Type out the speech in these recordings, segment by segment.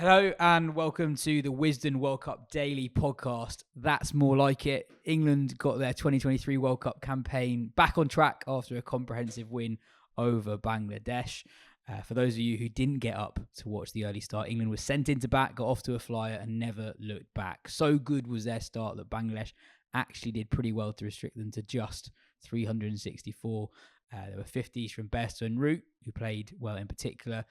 Hello and welcome to the Wisden World Cup Daily Podcast. That's more like it. England got their 2023 World Cup campaign back on track after a comprehensive win over Bangladesh. For those of you who didn't get up to watch the early start, England was sent into bat, got off to a flyer and never looked back. So good was their start that Bangladesh actually did pretty well to restrict them to just 364. There were 50s from Bairstow and Root, who played well in particular,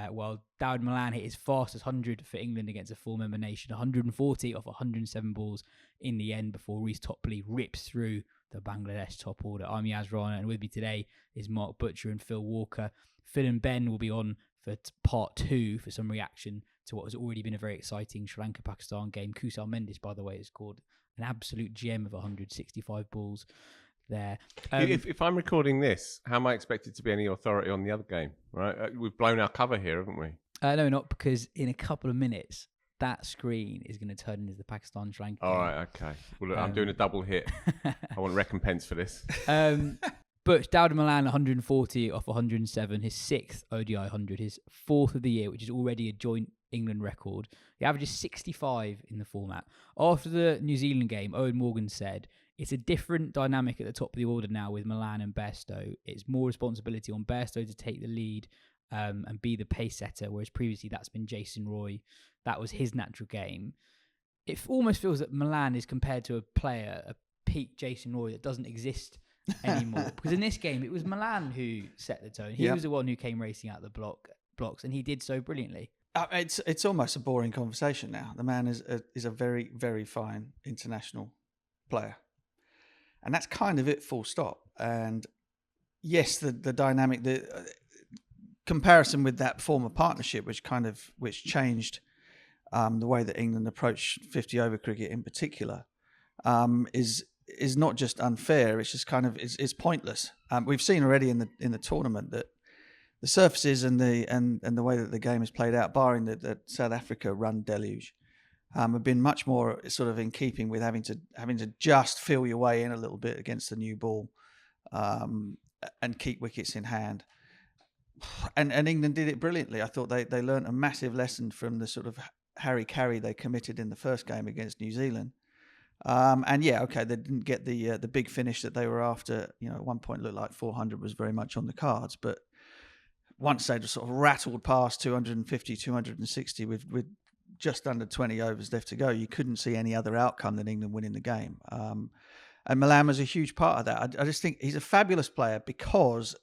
while Dawid Malan hit his fastest 100 for England against a full-member nation, 140 off 107 balls in the end before Reece Topley rips through the Bangladesh top order. I'm Yas Rana, and with me today is Mark Butcher and Phil Walker. Phil and Ben will be on for part 2 for some reaction to what has already been a very exciting Sri Lanka-Pakistan game. Kusal Mendes, by the way, has scored an absolute gem of 165 balls there. If I'm recording this, how am I expected to be any authority on the other game? Right, we've blown our cover here, haven't we? No, not because in a couple of minutes that screen is going to turn into the Pakistan Sri Lanka game. All right, okay. Well, look, I'm doing a double hit. I want recompense for this. But Dawid Malan 140 off 107, his 6th ODI 100, his 4th of the year, which is already a joint England record. He averages 65 in the format. After the New Zealand game, Owen Morgan said, "It's a different dynamic at the top of the order now with Malan and Bairstow. It's more responsibility on Bairstow to take the lead and be the pace setter, whereas previously that's been Jason Roy. That was his natural game." It almost feels that Malan is compared to a player, a peak Jason Roy that doesn't exist anymore. Because in this game, it was Malan who set the tone. He was the one who came racing out the blocks, and he did so brilliantly. It's almost a boring conversation now. The man is a very, very fine international player. And that's kind of it, full stop. And yes, the dynamic, the comparison with that former partnership, which changed the way that England approached 50-over cricket in particular, is not just unfair. It's just it's pointless. We've seen already in the tournament that the surfaces and the way that the game is played out, barring the South Africa run deluge, have been much more sort of in keeping with having to just feel your way in a little bit against the new ball, and keep wickets in hand. And England did it brilliantly. I thought they learnt a massive lesson from the sort of Harry Carey they committed in the first game against New Zealand. And yeah, okay, they didn't get the big finish that they were after. You know, at one point it looked like 400 was very much on the cards, but once they just sort of rattled past 250, 260 with just under 20 overs left to go, you couldn't see any other outcome than England winning the game. And Malan was a huge part of that. I just think he's a fabulous player because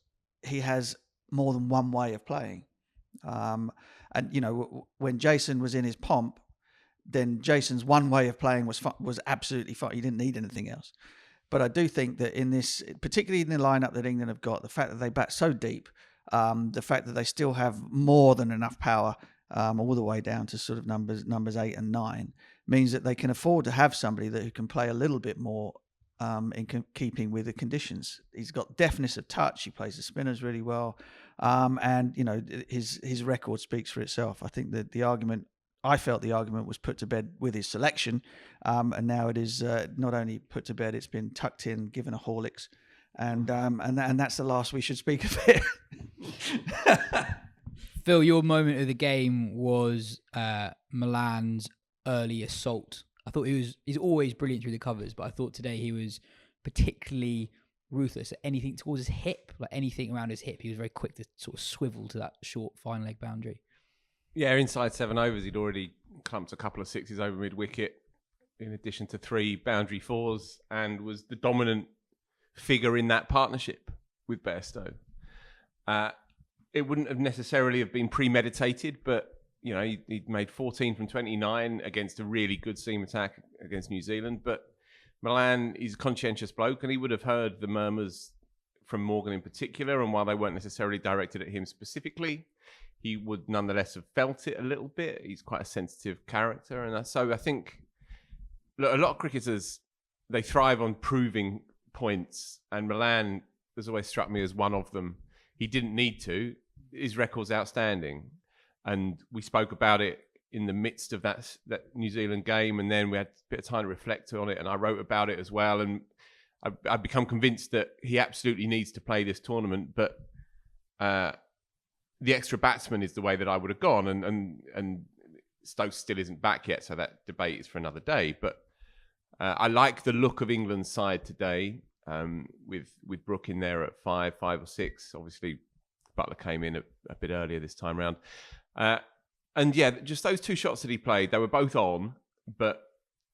he has more than one way of playing. And, you know, when Jason was in his pomp, then Jason's one way of playing was absolutely fine. He didn't need anything else. But I do think that in this, particularly in the lineup that England have got, the fact that they bat so deep, the fact that they still have more than enough power all the way down to sort of numbers 8 and 9 means that they can afford to have somebody who can play a little bit more in keeping with the conditions. He's got deftness of touch. He plays the spinners really well, and you know his record speaks for itself. I think that I felt the argument was put to bed with his selection, and now it is not only put to bed; it's been tucked in, given a Horlicks, and that's the last we should speak of it. Phil, your moment of the game was Malan's early assault. I thought he's always brilliant through the covers, but I thought today he was particularly ruthless at anything towards his hip, like anything around his hip. He was very quick to sort of swivel to that short fine leg boundary. Yeah, inside 7 overs, he'd already clumped a couple of sixes over mid-wicket, in addition to 3 boundary 4s, and was the dominant figure in that partnership with Bairstow. It wouldn't have necessarily have been premeditated, but you know he'd made 14 from 29 against a really good seam attack against New Zealand. But Malan is a conscientious bloke, and he would have heard the murmurs from Morgan in particular, and while they weren't necessarily directed at him specifically, he would nonetheless have felt it a little bit. He's quite a sensitive character, and so I think a lot of cricketers, they thrive on proving points, and Malan has always struck me as one of them. He didn't need to. His record's outstanding, and we spoke about it in the midst of that New Zealand game, and then we had a bit of time to reflect on it, and I wrote about it as well, and I've become convinced that he absolutely needs to play this tournament, but the extra batsman is the way that I would have gone, and Stokes still isn't back yet, so that debate is for another day. But I like the look of England's side today, with Brook in there at 5 or 6. Obviously, Butler came in a bit earlier this time round. And yeah, just those 2 shots that he played, they were both on, but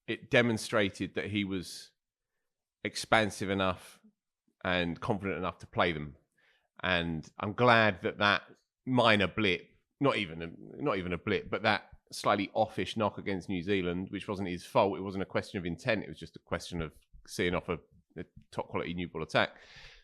it demonstrated that he was expansive enough and confident enough to play them. And I'm glad that minor blip, not even a blip, but that slightly offish knock against New Zealand, which wasn't his fault. It wasn't a question of intent. It was just a question of seeing off a top quality new ball attack.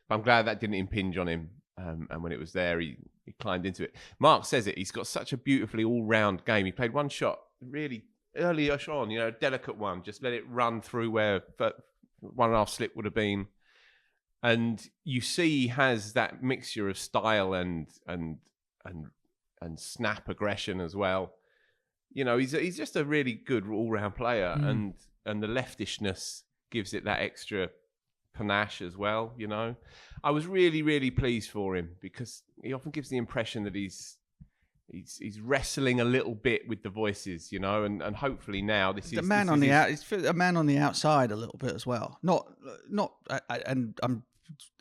But I'm glad that didn't impinge on him. And when it was there, he climbed into it. Mark says it. He's got such a beautifully all-round game. He played one shot really early on, a delicate one. Just let it run through where 1.5 slip would have been. And you see he has that mixture of style and snap aggression as well. He's just a really good all-round player, and the leftishness gives it that extra panache as well. I was really, really pleased for him because he often gives the impression that he's wrestling a little bit with the voices, and hopefully now this is a man on the outside a little bit as well. And I'm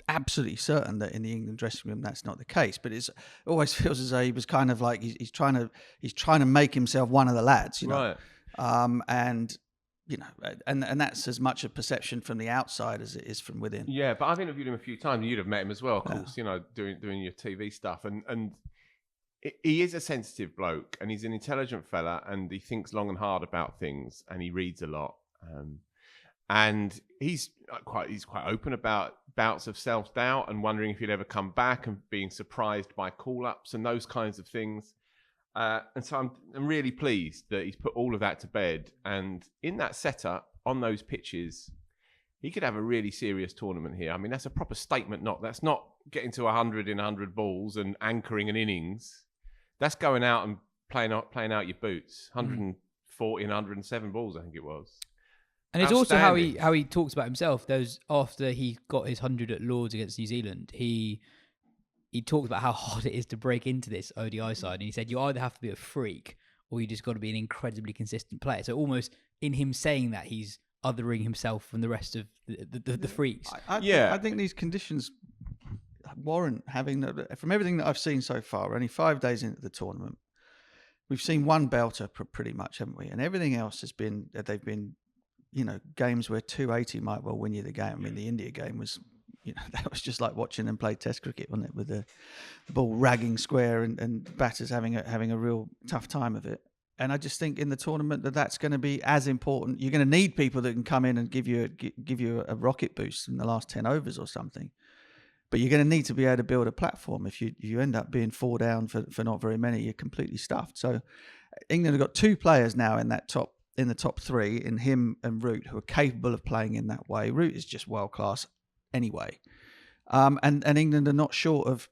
absolutely certain that in the England dressing room that's not the case, but it always feels as though he was kind of like he's trying to make himself one of the lads, right? And that's as much a perception from the outside as it is from within. Yeah, but I've interviewed him a few times, and you'd have met him as well, of course. Doing your TV stuff, and he is a sensitive bloke, and he's an intelligent fella, and he thinks long and hard about things, and he reads a lot. And he's quite open about bouts of self-doubt and wondering if he'd ever come back and being surprised by call-ups and those kinds of things. And so I'm really pleased that he's put all of that to bed. And in that setup, on those pitches, he could have a really serious tournament here. I mean, that's a proper statement knock. That's not getting to 100 in 100 balls and anchoring an innings. That's going out and playing out your boots. 140 and 107 balls, I think it was. And it's also how he talks about himself. After he got his 100 at Lords against New Zealand, he talked about how hard it is to break into this ODI side. And he said, you either have to be a freak or you just got to be an incredibly consistent player. So almost in him saying that, he's othering himself from the rest of the freaks. I think these conditions warrant having, from everything that I've seen so far, only 5 days into the tournament, we've seen one belter pretty much, haven't we? And everything else they've been, games where 280 might well win you the game. I mean, the India game was, that was just like watching them play Test cricket, wasn't it? With the ball ragging square and batters having a real tough time of it. And I just think in the tournament that's going to be as important. You're going to need people that can come in and give you a rocket boost in the last 10 overs or something. But you're going to need to be able to build a platform. If you end up being 4 down for not very many, you're completely stuffed. So England have got 2 players now in the top 3, in him and Root, who are capable of playing in that way. Root is just world class anyway. And England are not short of.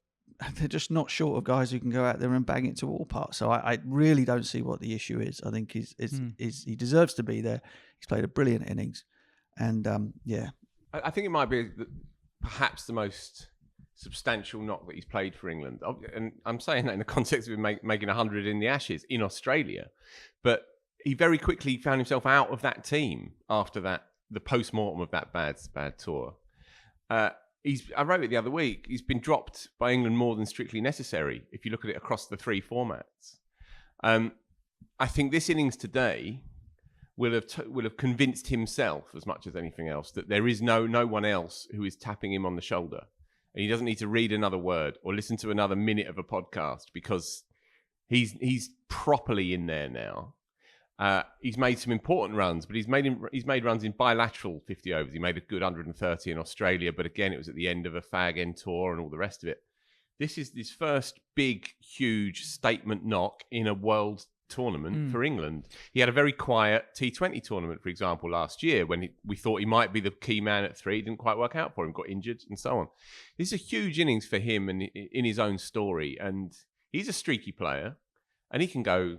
They're just not short of guys who can go out there and bang it to all parts. So I really don't see what the issue is. I think he deserves to be there. He's played a brilliant innings, and I think it might be perhaps the most substantial knock that he's played for England. And I'm saying that in the context of him making 100 in the Ashes in Australia, but he very quickly found himself out of that team after the post-mortem of that bad tour. I wrote it the other week. He's been dropped by England more than strictly necessary, if you look at it across the 3 formats. I think this innings today will have convinced himself as much as anything else that there is no one else who is tapping him on the shoulder, and he doesn't need to read another word or listen to another minute of a podcast because he's properly in there now. He's made some important runs, but he's made runs in bilateral 50 overs. He made a good 130 in Australia, but again, it was at the end of a fag end tour and all the rest of it. This is his first big, huge statement knock in a world tournament for England. He had a very quiet T20 tournament, for example, last year when we thought he might be the key man at 3. It didn't quite work out for him, got injured and so on. This is a huge innings for him and in his own story, and he's a streaky player. And he can go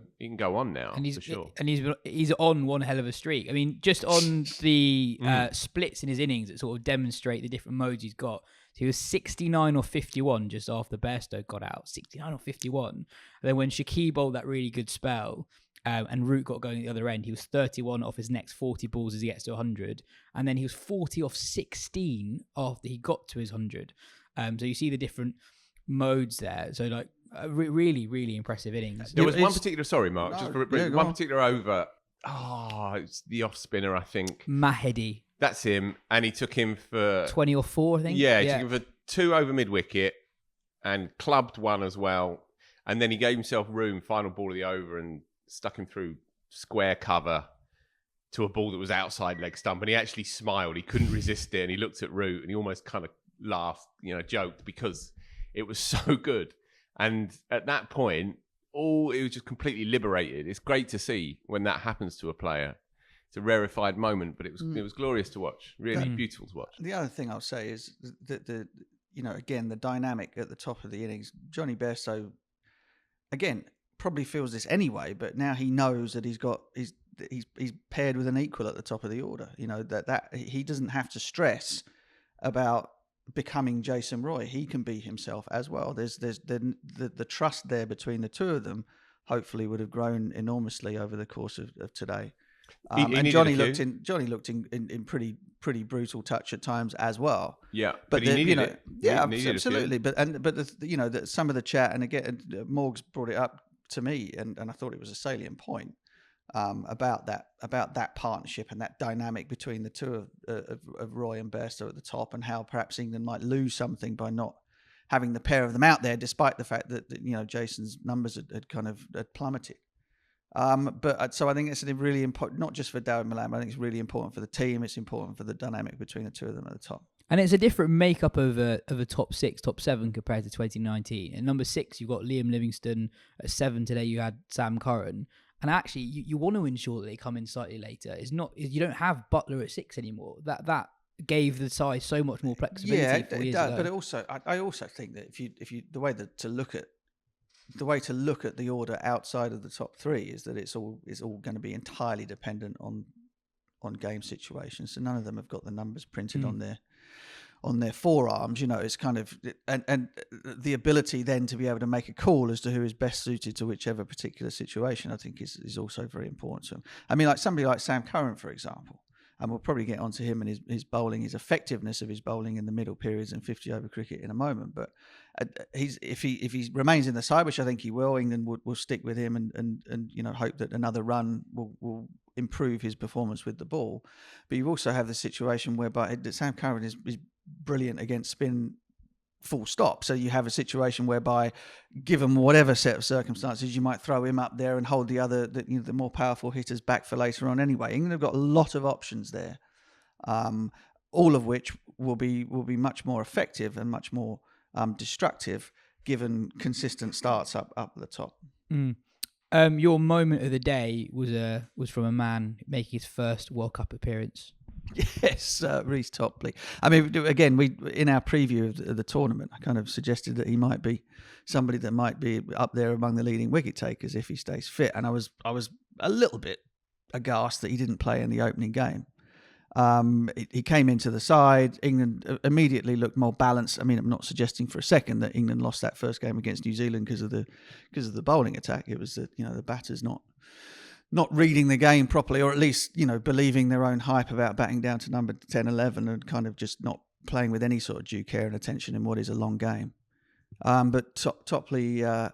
on now, for sure. And he's on one hell of a streak. I mean, just on the splits in his innings that sort of demonstrate the different modes he's got. So he was 69 or 51 just after Bairstow got out, 69 or 51. And then when Shakib bowled that really good spell, and Root got going at the other end. He was 31 off his next 40 balls as he gets to 100, and then he was 40 off 16 after he got to his 100. So you see the different modes there. So like really, really impressive innings. There was one particular, sorry, Mark, No, just for yeah, go one on. particular over. It's the off spinner, I think. Mahedi, That's him, and he took him for 20 or 4, I think. Yeah, he took him for 2 over mid wicket and clubbed one as well. And then he gave himself room, final ball of the over, and stuck him through square cover to a ball that was outside leg stump. And he actually smiled. He couldn't resist it. And he looked at Root and he almost kind of laughed, joked, because it was so good. And at that point, it was just completely liberated. It's great to see when that happens to a player. It's a rarefied moment, but it was glorious to watch. Really beautiful to watch. The other thing I'll say is that again, the dynamic at the top of the innings. Johnny Bairstow, again, probably feels this anyway, but now he knows that he's paired with an equal at the top of the order. That he doesn't have to stress about becoming Jason Roy. He can be himself as well. There's the trust there between the two of them. Hopefully, would have grown enormously over the course of today. And Johnny looked in pretty brutal touch at times as well. Yeah, but he needed it. Yeah, He needed absolutely. it. But some of the chat, and again, Morgs brought it up to me, and I thought it was a salient point about that partnership and that dynamic between the two of Roy and Bairstow at the top, and how perhaps England might lose something by not having the pair of them out there, despite the fact that Jason's numbers had plummeted. So I think it's really important, not just for Dawid Malan, but I think it's really important for the team. It's important for the dynamic between the two of them at the top. And it's a different makeup of a top 6, top 7 compared to 2019. At number 6, you've got Liam Livingstone. At 7 today, you had Sam Curran. And actually, you want to ensure that they come in slightly later. You don't have Buttler at 6 anymore. That gave the side so much more flexibility. Yeah, 4 years does. ago. But I also think that if you the way to look at the order outside of the top 3 is that it's all going to be entirely dependent on game situations. So none of them have got the numbers printed on their forearms. It's kind of and the ability then to be able to make a call as to who is best suited to whichever particular situation, I think is also very important to them. I mean, like somebody like Sam Curran, for example. And we'll probably get onto him and his bowling, his effectiveness of his bowling in the middle periods and 50 over cricket in a moment. But if he remains in the side, which I think he will, England will stick with him and hope that another run will improve his performance with the ball. But you also have the situation whereby Sam Curran is brilliant against spin, full stop. So you have a situation whereby, given whatever set of circumstances, you might throw him up there and hold the more powerful hitters back for later on anyway. England have got a lot of options there, all of which will be much more effective and much more destructive given consistent starts up at the top. Your moment of the day was from a man making his first World Cup appearance. Yes, Reece Topley. I mean, again, we in our preview of the tournament, I kind of suggested that he might be somebody that might be up there among the leading wicket takers if he stays fit. And I was a little bit aghast that he didn't play in the opening game. He came into the side. England immediately looked more balanced. I mean, I'm not suggesting for a second that England lost that first game against New Zealand because of the bowling attack. It was that the batters not reading the game properly, or at least, believing their own hype about batting down to number 10, 11 and kind of just not playing with any sort of due care and attention in what is a long game. But Topley, I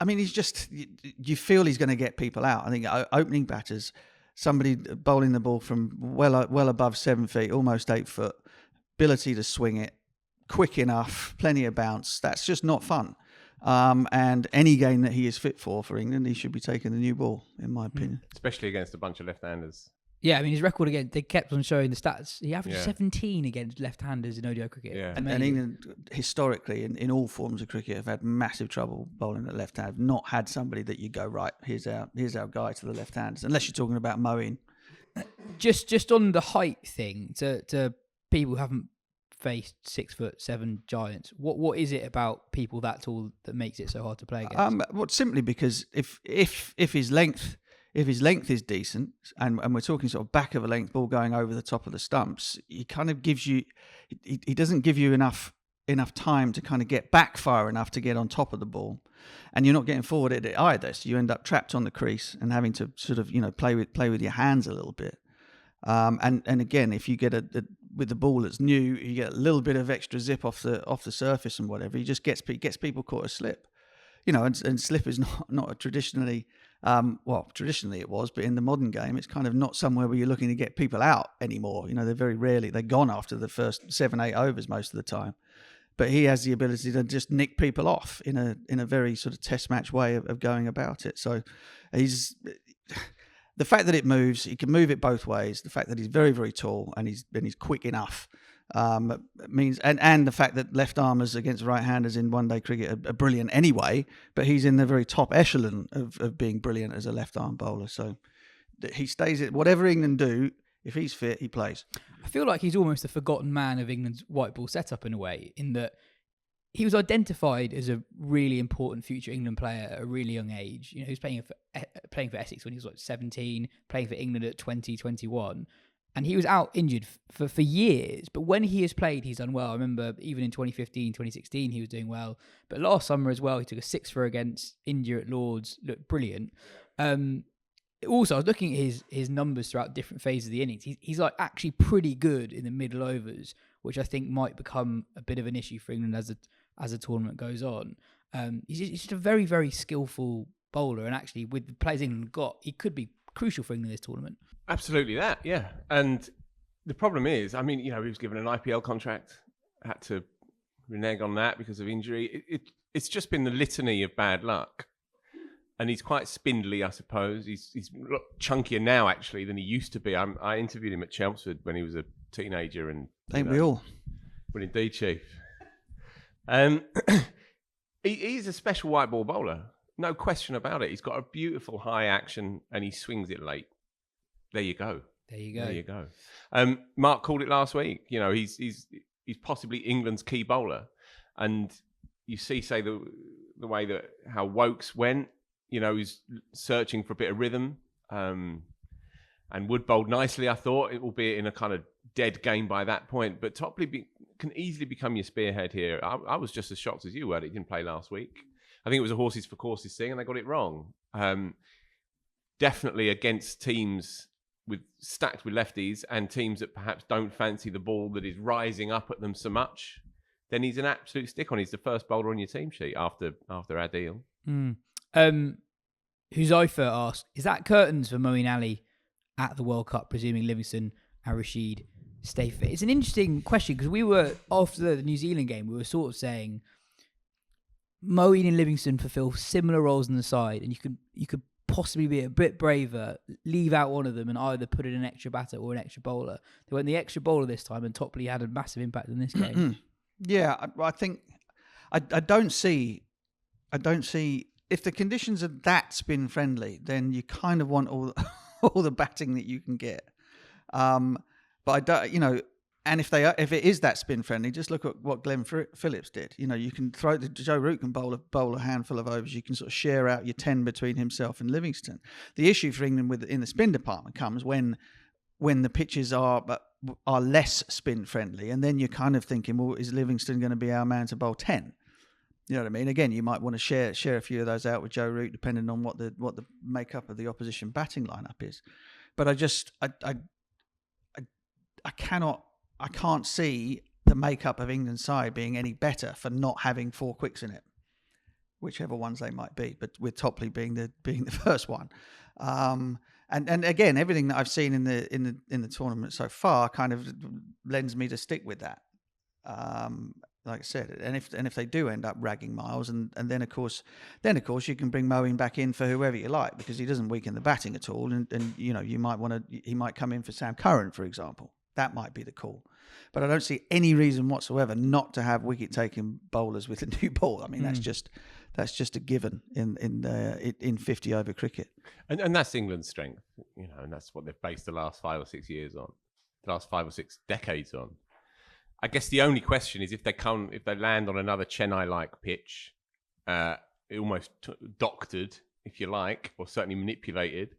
mean, he's just, you feel he's going to get people out. I think opening batters, somebody bowling the ball from well above 7 feet, almost 8 foot, ability to swing it, quick enough, plenty of bounce. That's just not fun. And any game that he is fit for England, he should be taking the new ball, in my opinion. Especially against a bunch of left-handers. Yeah, I mean, his record again, they kept on showing the stats. He averaged 17 against left-handers in ODI cricket. Yeah. And England, historically, in all forms of cricket, have had massive trouble bowling at left hand. Have not had somebody that you go, right, here's our guy to the left-handers, unless you're talking about Moeen. Just on the height thing, to people who haven't faced 6'7" giants, what is it about people that tall that makes it so hard to play against? Well, simply because if his length is decent, and we're talking sort of back of a length ball going over the top of the stumps, he kind of gives you, he doesn't give you enough enough time to kind of get back far enough to get on top of the ball, and you're not getting forward at it either. So you end up trapped on the crease and having to sort of play with your hands a little bit. And again, if you get with the ball that's new, you get a little bit of extra zip off the surface and whatever. He just gets people caught a slip. And slip is not a traditionally, traditionally it was, but in the modern game, it's kind of not somewhere where you're looking to get people out anymore. They're very rarely, they're gone after the first 7-8 overs most of the time. But he has the ability to just nick people off in a very sort of test match way of going about it. So he's, the fact that it moves, he can move it both ways. The fact that he's very, very tall and he's quick enough. Means and the fact that left armers against right-handers in one-day cricket are brilliant anyway, but he's in the very top echelon of being brilliant as a left-arm bowler. So he stays at whatever England do. If he's fit, he plays. I feel like he's almost a forgotten man of England's white ball setup in a way, in that he was identified as a really important future England player at a really young age. He was playing for Essex when he was 17, playing for England at 20, 21. And he was out injured for years. But when he has played, he's done well. I remember even in 2015, 2016, he was doing well. But last summer as well, he took a 6 against India at Lords. Looked brilliant. Also, I was looking at his numbers throughout different phases of the innings. He's actually pretty good in the middle overs, which I think might become a bit of an issue for England as the tournament goes on. He's just a very, very skillful bowler. And actually, with the players England got, he could be crucial for England this tournament. Absolutely that, yeah. And the problem is, he was given an IPL contract, had to renege on that because of injury. It's just been the litany of bad luck. And he's quite spindly, I suppose. He's a lot chunkier now, actually, than he used to be. I interviewed him at Chelmsford when he was a teenager. And ain't we all? Well, indeed, Chief. He's a special white ball bowler. No question about it. He's got a beautiful high action and he swings it late. There you go. Mark called it last week. He's possibly England's key bowler, and you say the way that how Wokes went. He's searching for a bit of rhythm, and Wood bowled nicely. I thought, albeit in a kind of dead game by that point. But Topley can easily become your spearhead here. I was just as shocked as you were that he didn't play last week. I think it was a horses for courses thing, and they got it wrong. Definitely against teams stacked with lefties and teams that perhaps don't fancy the ball that is rising up at them so much, then he's an absolute stick on. He's the first bowler on your team sheet after Adil. Huzaifa asked, is that curtains for Moeen Ali at the World Cup, presuming Livingston and Rashid stay fit? It's an interesting question because we were, after the New Zealand game, we were sort of saying Moeen and Livingston fulfill similar roles on the side, and you could possibly be a bit braver, leave out one of them and either put in an extra batter or an extra bowler. They went the extra bowler this time, and Topley had a massive impact in this game. Yeah, I think I don't see if the conditions are that spin friendly, then you kind of want all the batting that you can get. But I don't, and if it is that spin friendly, just look at what Glenn Phillips did. You can throw Joe Root can bowl a handful of overs. You can sort of share out your 10 between himself and Livingston. The issue for England in the spin department comes when the pitches are less spin friendly, and then you're kind of thinking, well, is Livingston going to be our man to bowl 10? You know what I mean? Again, you might want to share a few of those out with Joe Root, depending on what the makeup of the opposition batting lineup is. But I can't see the makeup of England's side being any better for not having 4 quicks in it, whichever ones they might be. But with Topley being the first one, and again, everything that I've seen in the tournament so far kind of lends me to stick with that. Like I said, and if they do end up ragging Miles, and then of course you can bring Moeen back in for whoever you like, because he doesn't weaken the batting at all, and he might come in for Sam Curran, for example. That might be the call. But I don't see any reason whatsoever not to have wicket-taking bowlers with a new ball. I mean, that's just a given in 50-over cricket. And that's England's strength, and that's what they've based the last 5 or 6 years on, the last 5 or 6 decades on. I guess the only question is if they land on another Chennai-like pitch, almost doctored, if you like, or certainly manipulated,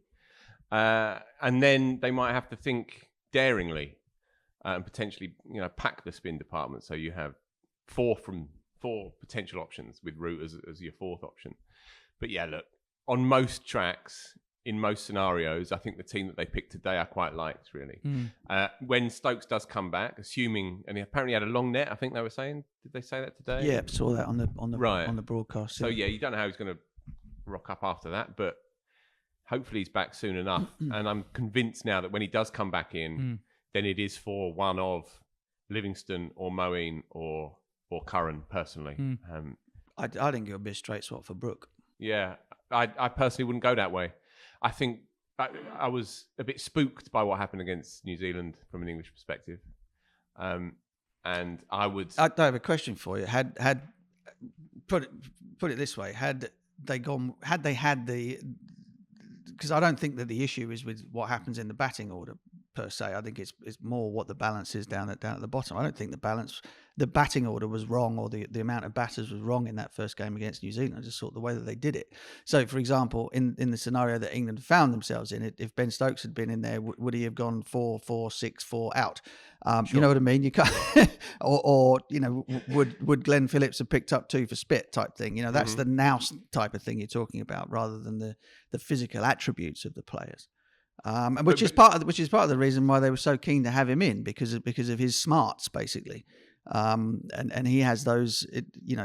and then they might have to think daringly. And potentially, pack the spin department so you have four potential options with Root as your fourth option. But yeah, look, on most tracks, in most scenarios, I think the team that they picked today I quite liked, really. When Stokes does come back, assuming, and he apparently had a long net, I think they were saying, did they say that today? Yeah, saw that on the broadcast. So yeah, you don't know how he's going to rock up after that, but hopefully he's back soon enough. And I'm convinced now that when he does come back in, then it is for one of Livingston or Moeen or Curran, personally. I think it would be a straight swap for Brook. Yeah, I personally wouldn't go that way. I think I was a bit spooked by what happened against New Zealand from an English perspective. And I have a question for you. Had put it this way, had they had the, because I don't think that the issue is with what happens in the batting order per se. I think it's more what the balance is down at the bottom. I don't think the batting order was wrong, or the amount of batters was wrong in that first game against New Zealand. I just thought the way that they did it. So, for example, in the scenario that England found themselves in, if Ben Stokes had been in there, would he have gone 4-4-6-4 out? Sure. You know what I mean? You can't, or would Glenn Phillips have picked up 2 for spit type thing? You know, that's the nous type of thing you're talking about, rather than the physical attributes of the players. Which is part of the reason why they were so keen to have him in, because of his smarts, basically. And he has those,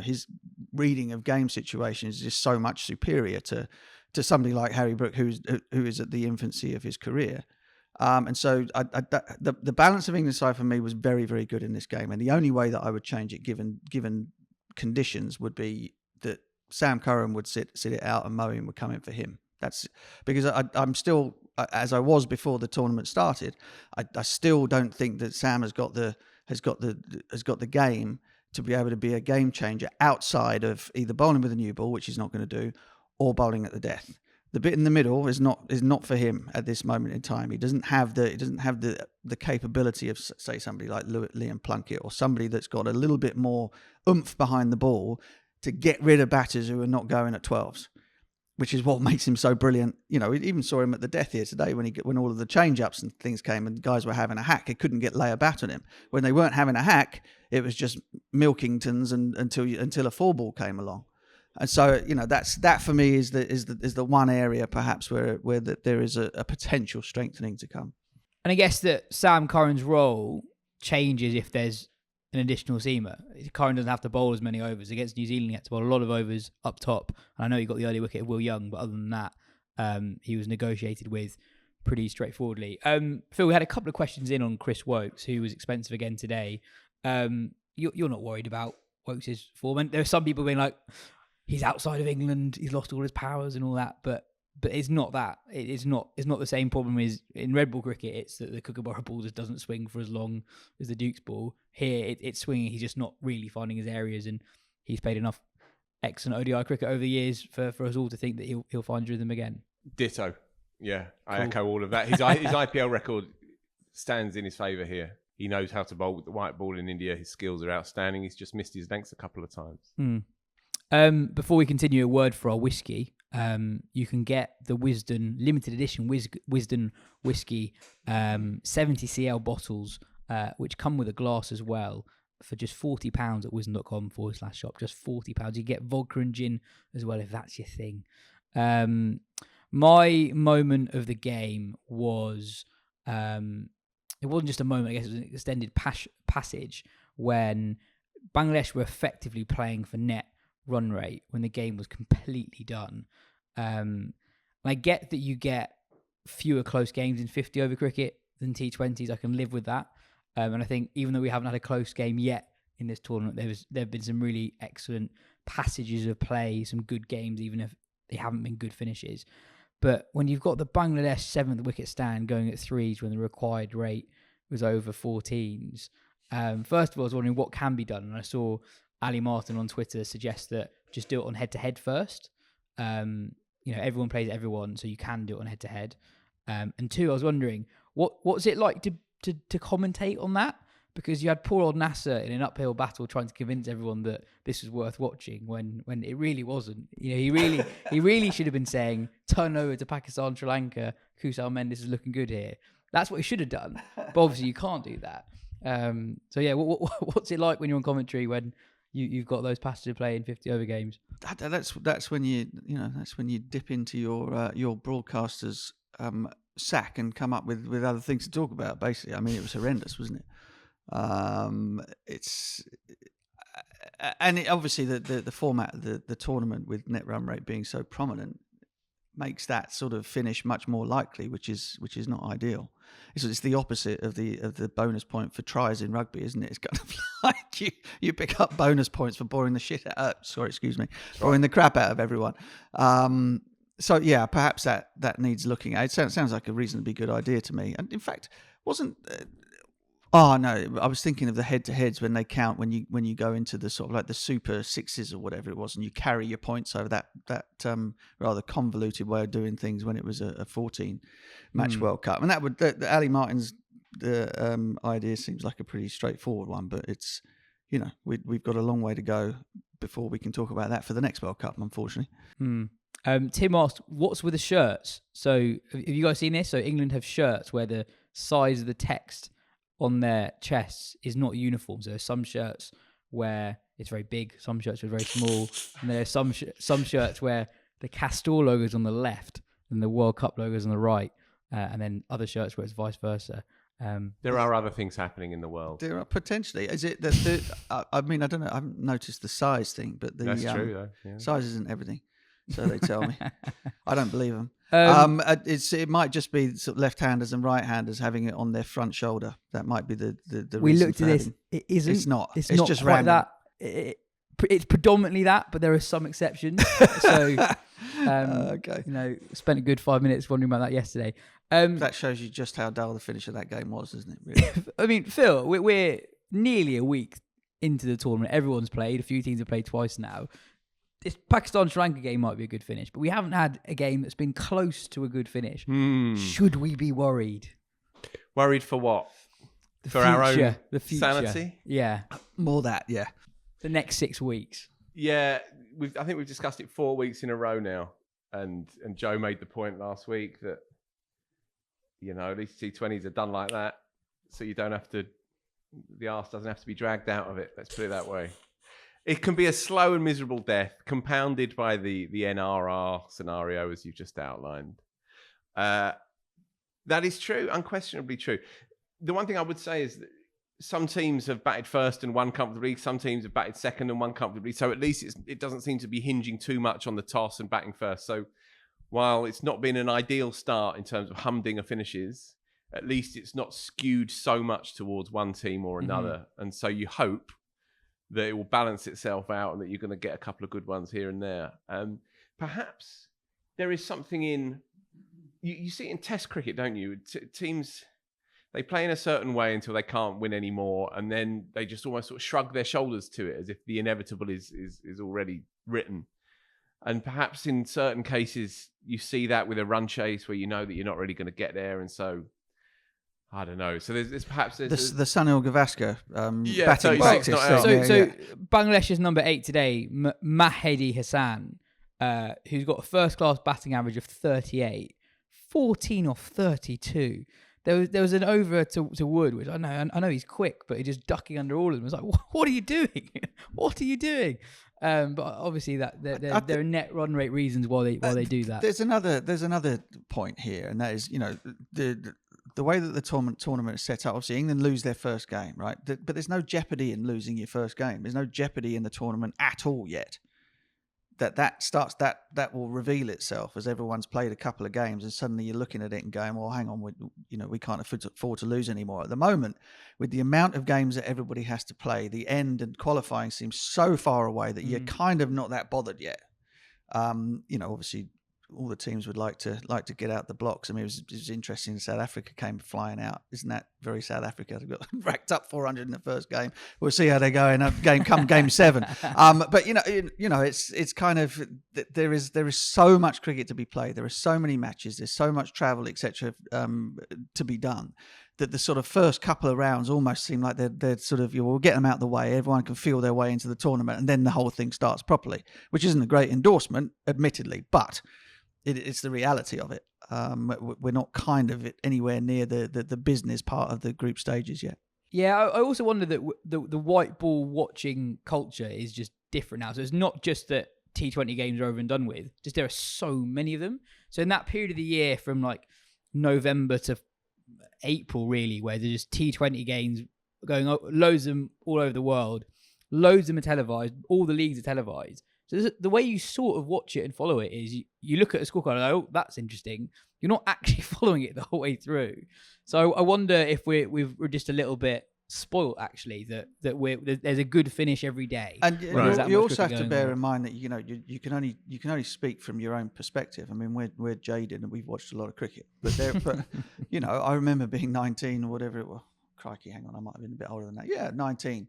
his reading of game situations is just so much superior to somebody like Harry Brook, who is at the infancy of his career. And so the balance of England's side for me was very, very good in this game. And the only way that I would change it, given conditions, would be that Sam Curran would sit it out and Moeen would come in for him. That's because I'm still, as I was before the tournament started, I still don't think that Sam has got the game to be able to be a game changer outside of either bowling with a new ball, which he's not going to do, or bowling at the death. The bit in the middle is not for him at this moment in time. He doesn't have the capability of, say, somebody like Liam Plunkett, or somebody that's got a little bit more oomph behind the ball to get rid of batters who are not going at 12s. Which is what makes him so brilliant. You know, we even saw him at the death here today when all of the change-ups and things came and guys were having a hack. They couldn't lay a bat on him. When they weren't having a hack, it was just Milkingtons until a 4-ball came along. And so, that for me is the one area perhaps where there is a potential strengthening to come. And I guess that Sam Curran's role changes if there's an additional seamer. Curran doesn't have to bowl as many overs. Against New Zealand, he had to bowl a lot of overs up top. And I know he got the early wicket of Will Young, but other than that, he was negotiated with pretty straightforwardly. Phil, we had a couple of questions in on Chris Woakes, who was expensive again today. You're not worried about Woakes' form. And there are some people being like, he's outside of England, he's lost all his powers and all that, but it's not that. It's not the same problem as in red ball cricket. It's that the Kookaburra ball just doesn't swing for as long as the Duke's ball. Here, it's swinging. He's just not really finding his areas, and he's played enough excellent ODI cricket over the years for us all to think that he'll find rhythm again. Ditto. Yeah, I echo all of that. His IPL record stands in his favour here. He knows how to bowl with the white ball in India. His skills are outstanding. He's just missed his lengths a couple of times. Before we continue, a word for our whiskey. You can get the Wisden limited edition Wisden whiskey, 70cl bottles, which come with a glass as well, for just £40 at wisden.com/shop. Just £40. You get vodka and gin as well, if that's your thing. My moment of the game was, it wasn't just a moment, I guess it was an extended passage when Bangladesh were effectively playing for net run rate when the game was completely done. I get that you get fewer close games in 50 over cricket than T20s. I can live with that. And I think even though we haven't had a close game yet in this tournament, there have been some really excellent passages of play, some good games, even if they haven't been good finishes. But when you've got the Bangladesh 7th wicket stand going at 3s when the required rate was over 14s, first of all, I was wondering what can be done. And I saw Ali Martin on Twitter suggest that just do it on head-to-head first. Everyone plays everyone, so you can do it on head-to-head. And two, I was wondering, what's it like to commentate on that? Because you had poor old Nasser in an uphill battle trying to convince everyone that this was worth watching when it really wasn't. He really should have been saying, turn over to Pakistan, Sri Lanka, Kusal Mendes is looking good here. That's what he should have done. But obviously you can't do that. So yeah, what's it like when you're on commentary when you've got those passengers playing 50 over games. That's when you dip into your broadcaster's sack and come up with other things to talk about. Basically, I mean, it was horrendous, wasn't it? Obviously the format of the tournament with net run rate being so prominent makes that sort of finish much more likely, which is not ideal. It's the opposite of the bonus point for tries in rugby, isn't it? It's kind of like you pick up bonus points for boring the crap out of everyone. So yeah, perhaps that needs looking at. It sounds like a reasonably good idea to me. And in fact, wasn't. Oh no, I was thinking of the head-to-heads when they count when you go into the sort of like the Super Sixes or whatever it was, and you carry your points over that rather convoluted way of doing things when it was a 14-match World Cup. And that would Ali Martin's idea seems like a pretty straightforward one, but it's we've got a long way to go before we can talk about that for the next World Cup, unfortunately. Tim asked, "What's with the shirts?" So have you guys seen this? So England have shirts where the size of the text on their chests is not uniform. So there's some shirts where it's very big, some shirts are very small, and there's some shirts where the Castor logo is on the left and the World Cup logo is on the right, and then other shirts where it's vice versa. There are other things happening in the world. There are potentially. Is it that? I mean, I don't know. I haven't noticed the size thing, but That's true, though. Yeah. Size isn't everything. So they tell me. I don't believe them. It might just be sort of left-handers and right-handers having it on their front shoulder. That might be the we reason looked at this. It isn't. It's not. It's not just quite random. That. It's predominantly that, but there are some exceptions. So, okay. Spent a good 5 minutes wondering about that yesterday. That shows you just how dull the finish of that game was, doesn't it? Really? I mean, Phil, we're nearly a week into the tournament. Everyone's played. A few teams have played twice now. This Pakistan-Sri Lanka game might be a good finish, but we haven't had a game that's been close to a good finish. Should we be worried? Worried for what? For our own sanity? Yeah. More that, yeah. The next 6 weeks. Yeah, I think we've discussed it 4 weeks in a row now, and Joe made the point last week that these T20s are done like that, so you don't have to. The arse doesn't have to be dragged out of it. Let's put it that way. It can be a slow and miserable death, compounded by the NRR scenario, as you've just outlined. That is true, unquestionably true. The one thing I would say is that some teams have batted first and won comfortably. Some teams have batted second and won comfortably. So at least it doesn't seem to be hinging too much on the toss and batting first. So while it's not been an ideal start in terms of humdinger finishes, at least it's not skewed so much towards one team or another. And so you hope that it will balance itself out and that you're going to get a couple of good ones here and there. Perhaps there is something in... You see it in Test cricket, don't you? Teams, they play in a certain way until they can't win anymore, and then they just almost sort of shrug their shoulders to it as if the inevitable is already written. And perhaps in certain cases, you see that with a run chase where you know that you're not really going to get there, and so... I don't know. So there's perhaps the Sunil Gavaskar batting practice. So Bangladesh's number 8 today, Mahedi Hassan, who's got a first-class batting average of 38, 14 off 32. There was an over to Wood, which I know he's quick, but he's just ducking under all of them. It's like, what are you doing? What are you doing? But obviously that there are net run rate reasons why they do that. There's another point here, and that is the way that the tournament is set up. Obviously, England lose their first game, right? But there's no jeopardy in losing your first game. There's no jeopardy in the tournament at all yet. That will reveal itself as everyone's played a couple of games, and suddenly you're looking at it and going, well, hang on, we can't afford to lose anymore. At the moment, with the amount of games that everybody has to play, the end and qualifying seems so far away that you're kind of not that bothered yet. Obviously, all the teams would like to get out the blocks. I mean, it was interesting. South Africa came flying out. Isn't that very South Africa? They got racked up 400 in the first game. We'll see how they go in game 7. But it's kind of there is so much cricket to be played. There are so many matches. There's so much travel, etc. To be done. That the sort of first couple of rounds almost seem like they're sort of, we'll get them out of the way. Everyone can feel their way into the tournament, and then the whole thing starts properly, which isn't a great endorsement, admittedly, but it's the reality of it. We're not kind of anywhere near the business part of the group stages yet. Yeah, I also wonder that the white ball watching culture is just different now. So it's not just that T20 games are over and done with, just there are so many of them. So in that period of the year from like November to April, really, where there's just T20 games going on, loads of them all over the world, loads of them are televised, all the leagues are televised. So the way you sort of watch it and follow it is you look at a scorecard and go, oh, that's interesting. You're not actually following it the whole way through. So I wonder if we're just a little bit spoiled, actually, that there's a good finish every day. And Right. you also have to bear in mind that you can only speak from your own perspective. I mean, we're jaded and we've watched a lot of cricket, but I remember being 19 or whatever it was. Crikey, hang on, I might have been a bit older than that. Yeah, 19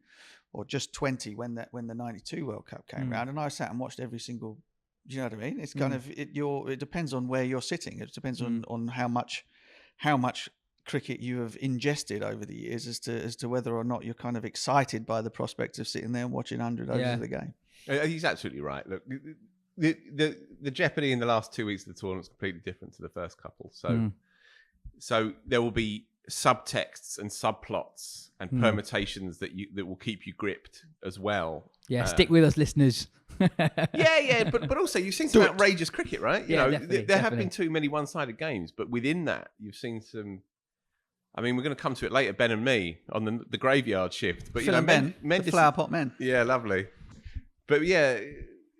or just 20 when the 92 World Cup came around, and I sat and watched every single. Do you know what I mean? It's kind of it depends on where you're sitting. It depends on how much cricket you have ingested over the years as to whether or not you're kind of excited by the prospect of sitting there and watching 100 overs of the game. He's absolutely right. Look, the jeopardy in the last 2 weeks of the tournament is completely different to the first couple. So there will be subtexts and subplots and permutations that will keep you gripped as well. Yeah, stick with us, listeners. But also you've seen some outrageous cricket, right? Definitely, there have been too many one-sided games, but within that you've seen some. I mean, we're going to come to it later, Ben and me, on the graveyard shift. But Ben, Mendes, the flower pot men. Yeah, lovely. But yeah,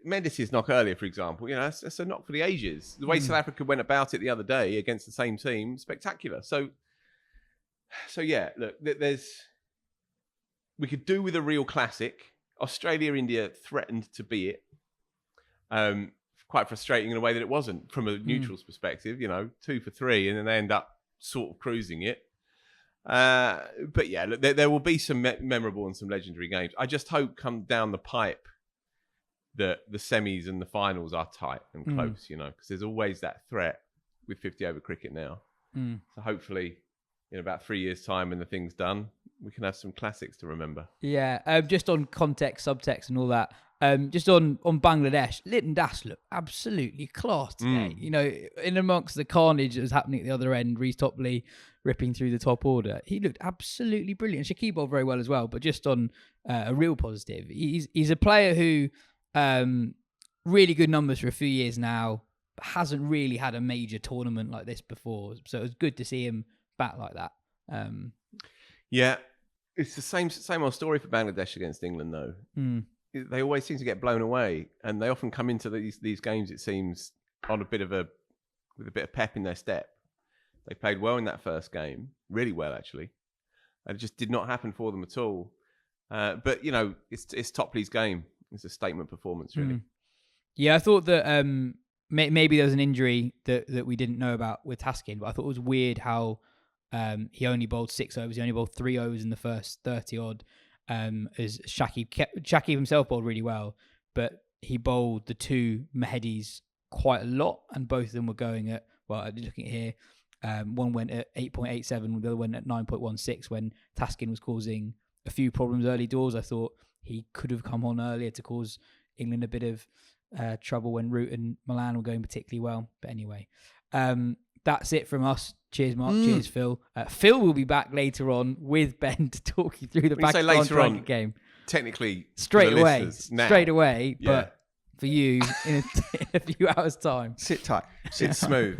Mendes' knock earlier, for example, that's a knock for the ages. The way South Africa went about it the other day against the same team, spectacular. So yeah, look, we could do with a real classic. Australia, India threatened to be it. Quite frustrating in a way that it wasn't from a neutral's perspective. 2 for 3, and then they end up sort of cruising it. But yeah, look, there will be some memorable and some legendary games. I just hope come down the pipe that the semis and the finals are tight and close, because there's always that threat with 50 over cricket now. So hopefully in about 3 years' time when the thing's done, we can have some classics to remember. Yeah, just on context, subtext and all that, just on Bangladesh, Lytton Das looked absolutely class today. In amongst the carnage that was happening at the other end, Reece Topley ripping through the top order, he looked absolutely brilliant. Shakib bowled very well as well, but just on a real positive. He's a player who really good numbers for a few years now, but hasn't really had a major tournament like this before. So it was good to see him back like that. Yeah, it's the same old story for Bangladesh against England, though. They always seem to get blown away, and they often come into these games, it seems, on with a bit of pep in their step. They played well in that first game, really well actually. It just did not happen for them at all. But it's Topley's game. It's a statement performance, really. Yeah, I thought that maybe there was an injury that we didn't know about with Taskin, but I thought it was weird how he only bowled 6 overs. He only bowled 3 overs in the first 30 odd. As Shakib himself bowled really well, but he bowled the 2 Mahedis quite a lot, and both of them were going at, well, I'm looking at here, one went at 8.87, the other went at 9.16 when Taskin was causing a few problems early doors. I thought he could have come on earlier to cause England a bit of trouble when Root and Malan were going particularly well. But anyway, that's it from us. Cheers, Mark. Cheers, Phil. Phil will be back later on with Ben to talk you through the Pakistan game. Technically, straight away. Yeah. But for you, in a few hours' time. Sit tight. Sit smooth.